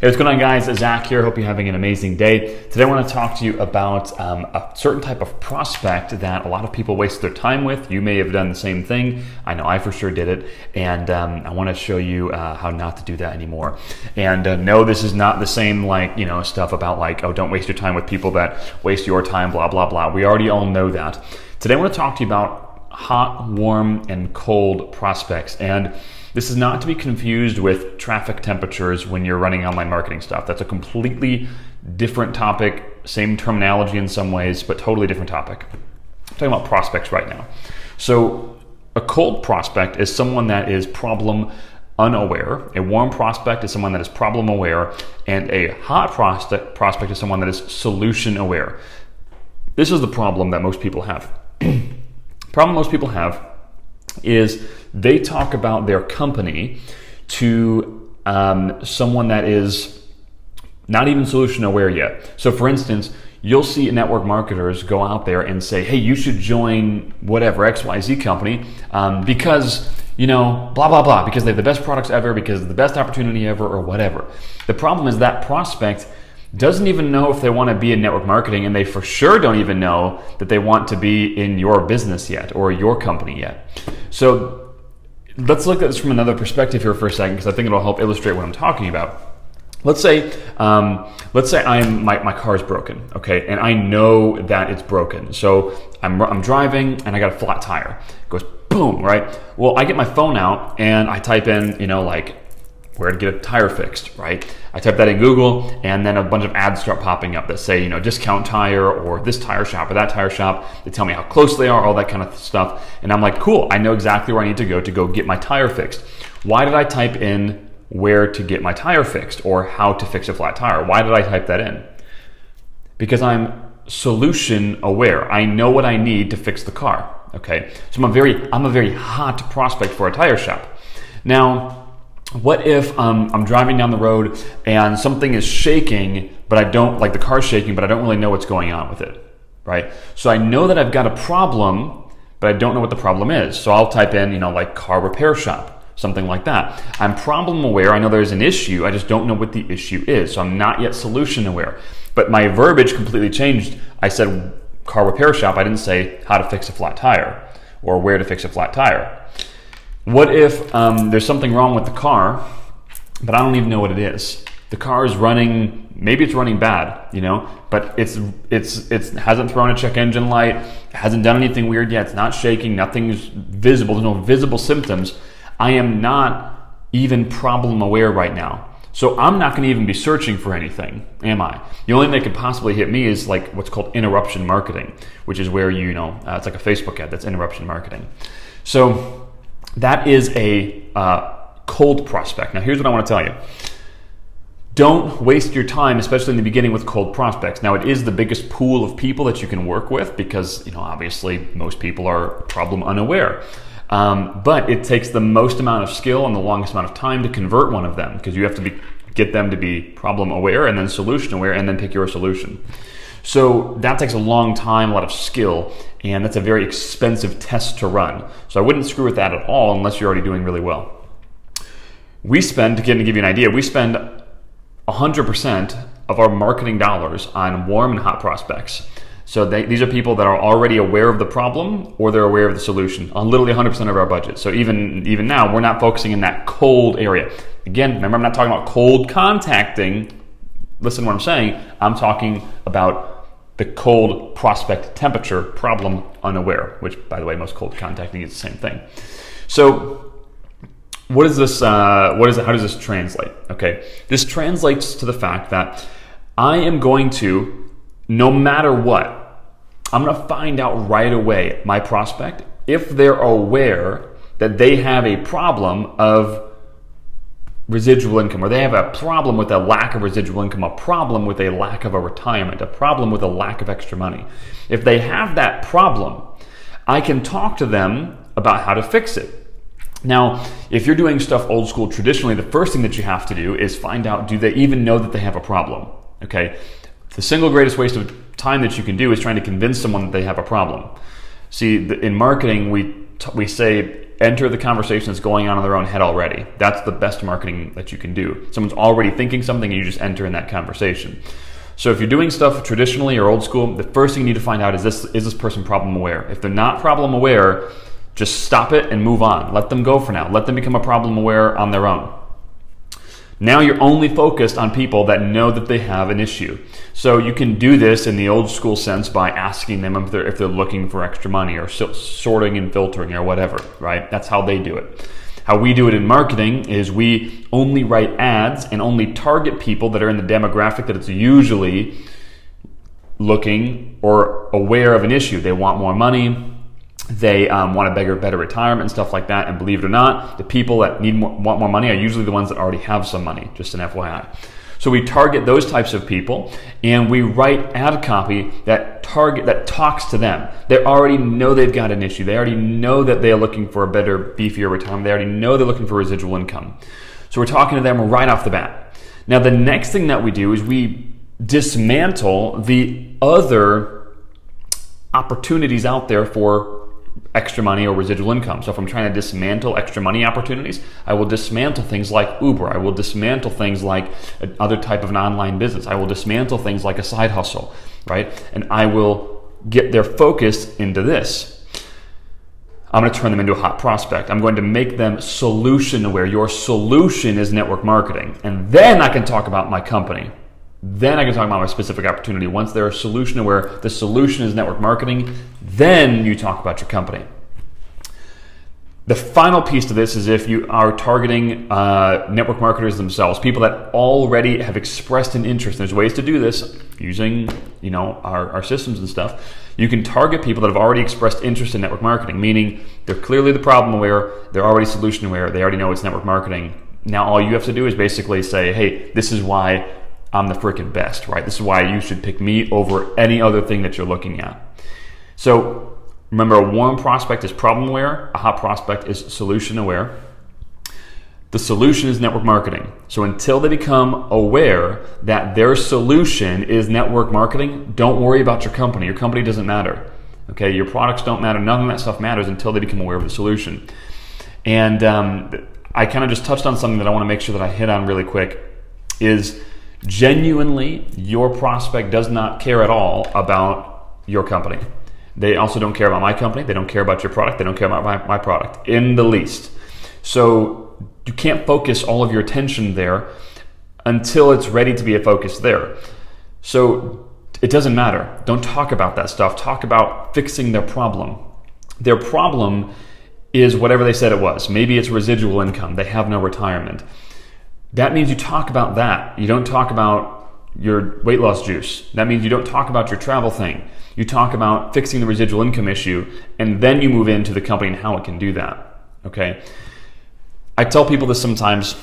Hey, what's going on, guys? Zach here. Hope you're having an amazing day. Today I want to talk to you about a certain type of prospect that a lot of people waste their time with. You may have done the same thing. I know I for sure did it. And I want to show you how not to do that anymore. And no, this is not the same stuff about oh, don't waste your time with people that waste your time, blah, blah, blah. We already all know that. Today I want to talk to you about hot, warm, and cold prospects. And this is not to be confused with traffic temperatures when you're running online marketing stuff. That's a completely different topic, same terminology in some ways, but totally different topic. I'm talking about prospects right now. So a cold prospect is someone that is problem unaware. A warm prospect is someone that is problem aware. And a hot prospect is someone that is solution aware. This is the problem that most people have. The problem most people have is they talk about their company to someone that is not even solution aware yet. So for instance, you'll see network marketers go out there and say, hey, you should join whatever XYZ company because, blah, blah, blah, because they have the best products ever, because of the best opportunity ever, or whatever. The problem is that prospect doesn't even know if they want to be in network marketing, and they for sure don't even know that they want to be in your business yet or your company yet. So let's look at this from another perspective here for a second, because I think it'll help illustrate what I'm talking about. Let's say my car is broken, okay, and I know that it's broken. So I'm driving and I got a flat tire. It goes boom, right? Well, I get my phone out and I type in, where to get a tire fixed, right? I type that in Google, and then a bunch of ads start popping up that say, discount tire, or this tire shop or that tire shop. They tell me how close they are, all that kind of stuff. And I'm like, cool, I know exactly where I need to go get my tire fixed. Why did I type in where to get my tire fixed or how to fix a flat tire? Why did I type that in? Because I'm solution aware. I know what I need to fix the car, okay? So I'm a very hot prospect for a tire shop. Now, what if I'm driving down the road and something is shaking, but I don't, the car's shaking, but I don't really know what's going on with it, right? So I know that I've got a problem, but I don't know what the problem is. So I'll type in, car repair shop, something like that. I'm problem aware. I know there's an issue. I just don't know what the issue is. So I'm not yet solution aware. But my verbiage completely changed. I said car repair shop. I didn't say how to fix a flat tire or where to fix a flat tire. What if there's something wrong with the car, but I don't even know what it is? The car is running, maybe it's running bad, but it hasn't thrown a check engine light, it hasn't done anything weird yet, it's not shaking, nothing's visible, there's no visible symptoms. I am not even problem aware right now. So I'm not going to even be searching for anything, am I? The only thing that could possibly hit me is what's called interruption marketing, which is where it's like a Facebook ad, that's interruption marketing. So that is a cold prospect. Now, here's what I want to tell you. Don't waste your time, especially in the beginning, with cold prospects. Now, it is the biggest pool of people that you can work with because, obviously, most people are problem unaware. But it takes the most amount of skill and the longest amount of time to convert one of them, because you have to get them to be problem aware and then solution aware and then pick your solution. So that takes a long time, a lot of skill, and that's a very expensive test to run. So I wouldn't screw with that at all unless you're already doing really well. To give you an idea, we spend 100% of our marketing dollars on warm and hot prospects. So these are people that are already aware of the problem or they're aware of the solution on literally 100% of our budget. So even now, we're not focusing in that cold area. Again, remember, I'm not talking about cold contacting. Listen to what I'm saying. I'm talking about the cold prospect temperature, problem unaware, which, by the way, most cold contacting is the same thing. So what is this? How does this translate? Okay, this translates to the fact that I am going to, no matter what, I'm going to find out right away, my prospect, if they're aware that they have a problem of residual income, or they have a problem with a lack of residual income, a problem with a lack of a retirement, a problem with a lack of extra money. If they have that problem, I can talk to them about how to fix it. Now, if you're doing stuff old school traditionally, the first thing that you have to do is find out, do they even know that they have a problem? Okay, the single greatest waste of time that you can do is trying to convince someone that they have a problem. See, in marketing, we say enter the conversation that's going on in their own head already. That's the best marketing that you can do. Someone's already thinking something and you just enter in that conversation. So if you're doing stuff traditionally or old school, the first thing you need to find out is this person problem aware? If they're not problem aware, just stop it and move on. Let them go for now. Let them become a problem aware on their own. Now you're only focused on people that know that they have an issue. So you can do this in the old school sense by asking them if they're looking for extra money or sorting and filtering or whatever, right? That's how they do it. How we do it in marketing is we only write ads and only target people that are in the demographic that it's usually looking or aware of an issue. They want more money. They want a better retirement and stuff like that. And believe it or not, the people that want more money are usually the ones that already have some money, just an FYI. So we target those types of people and we write ad copy that talks to them. They already know they've got an issue. They already know that they are looking for a better, beefier retirement. They already know they're looking for residual income. So we're talking to them right off the bat. Now the next thing that we do is we dismantle the other opportunities out there for extra money or residual income. So if I'm trying to dismantle extra money opportunities, I will dismantle things like Uber. I will dismantle things like other type of an online business. I will dismantle things like a side hustle, right? And I will get their focus into this. I'm going to turn them into a hot prospect. I'm going to make them solution aware. Your solution is network marketing. And then I can talk about my company. Then I can talk about my specific opportunity. Once they're solution aware, the solution is network marketing, then you talk about your company. The final piece to this is if you are targeting network marketers themselves, people that already have expressed an interest. There's ways to do this using our systems and stuff. You can target people that have already expressed interest in network marketing, meaning they're clearly the problem aware, they're already solution aware, they already know it's network marketing. Now all you have to do is basically say, hey, this is why I'm the freaking best, right? This is why you should pick me over any other thing that you're looking at. So remember, a warm prospect is problem aware, a hot prospect is solution aware. The solution is network marketing. So until they become aware that their solution is network marketing, don't worry about your company. Your company doesn't matter. Okay, your products don't matter. None of that stuff matters until they become aware of the solution. And I kind of just touched on something that I want to make sure that I hit on really quick is genuinely, your prospect does not care at all about your company. They also don't care about my company. They don't care about your product. They don't care about my product in the least. So you can't focus all of your attention there until it's ready to be a focus there. So it doesn't matter. Don't talk about that stuff. Talk about fixing their problem. Their problem is whatever they said it was. Maybe it's residual income. They have no retirement. That means you talk about that. You don't talk about your weight loss juice. That means you don't talk about your travel thing. You talk about fixing the residual income issue, and then you move into the company and how it can do that. Okay. I tell people this sometimes,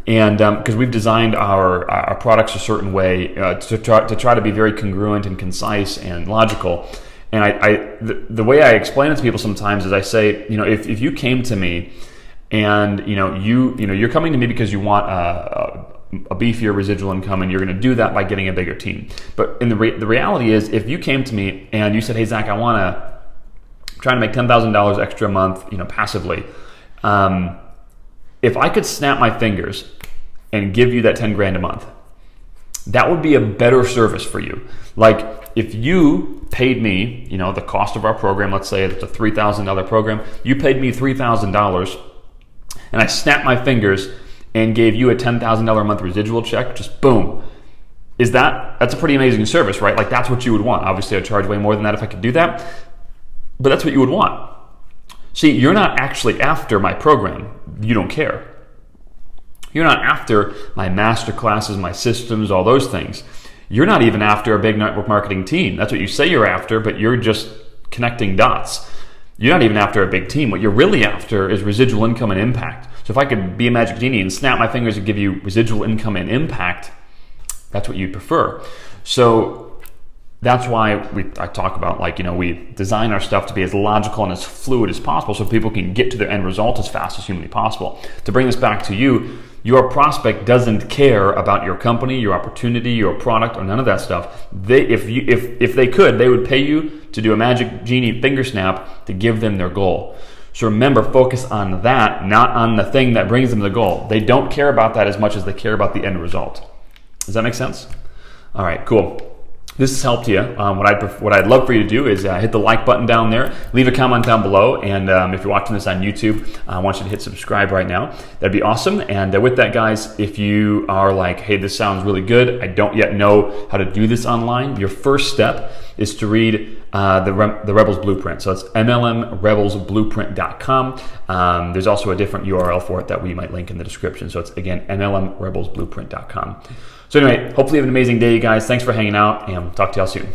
and because we've designed our products a certain way to try to be very congruent and concise and logical. And the way I explain it to people sometimes is I say, if you came to me and you're coming to me because you want a beefier residual income, and you're going to do that by getting a bigger team. But the reality is, if you came to me and you said, "Hey Zach, I'm trying to make $10,000 extra a month, passively," if I could snap my fingers and give you that 10 grand a month, that would be a better service for you. Like if you paid me, the cost of our program, let's say it's a $3,000 program, you paid me $3,000. And I snapped my fingers and gave you a $10,000 a month residual check, just boom. That's a pretty amazing service, right? Like that's what you would want. Obviously I'd charge way more than that if I could do that, but that's what you would want. See, you're not actually after my program. You don't care. You're not after my master classes, my systems, all those things. You're not even after a big network marketing team. That's what you say you're after, but you're just connecting dots. You're not even after a big team. What you're really after is residual income and impact. So if I could be a magic genie and snap my fingers and give you residual income and impact, that's what you'd prefer. So that's why I talk about, we design our stuff to be as logical and as fluid as possible so people can get to their end result as fast as humanly possible. To bring this back to you, your prospect doesn't care about your company, your opportunity, your product, or none of that stuff. If they could, they would pay you to do a magic genie finger snap to give them their goal. So remember, focus on that, not on the thing that brings them to the goal. They don't care about that as much as they care about the end result. Does that make sense? All right, cool. This has helped you. What I'd love for you to do is hit the like button down there, leave a comment down below, and if you're watching this on YouTube, I want you to hit subscribe right now. That'd be awesome. And with that, guys, if you are like, hey, this sounds really good, I don't yet know how to do this online, your first step is to read the Rebels Blueprint. So it's MLMRebelsBlueprint.com. There's also a different URL for it that we might link in the description. So it's, again, MLMRebelsBlueprint.com. So anyway, hopefully you have an amazing day, you guys. Thanks for hanging out, and talk to y'all soon.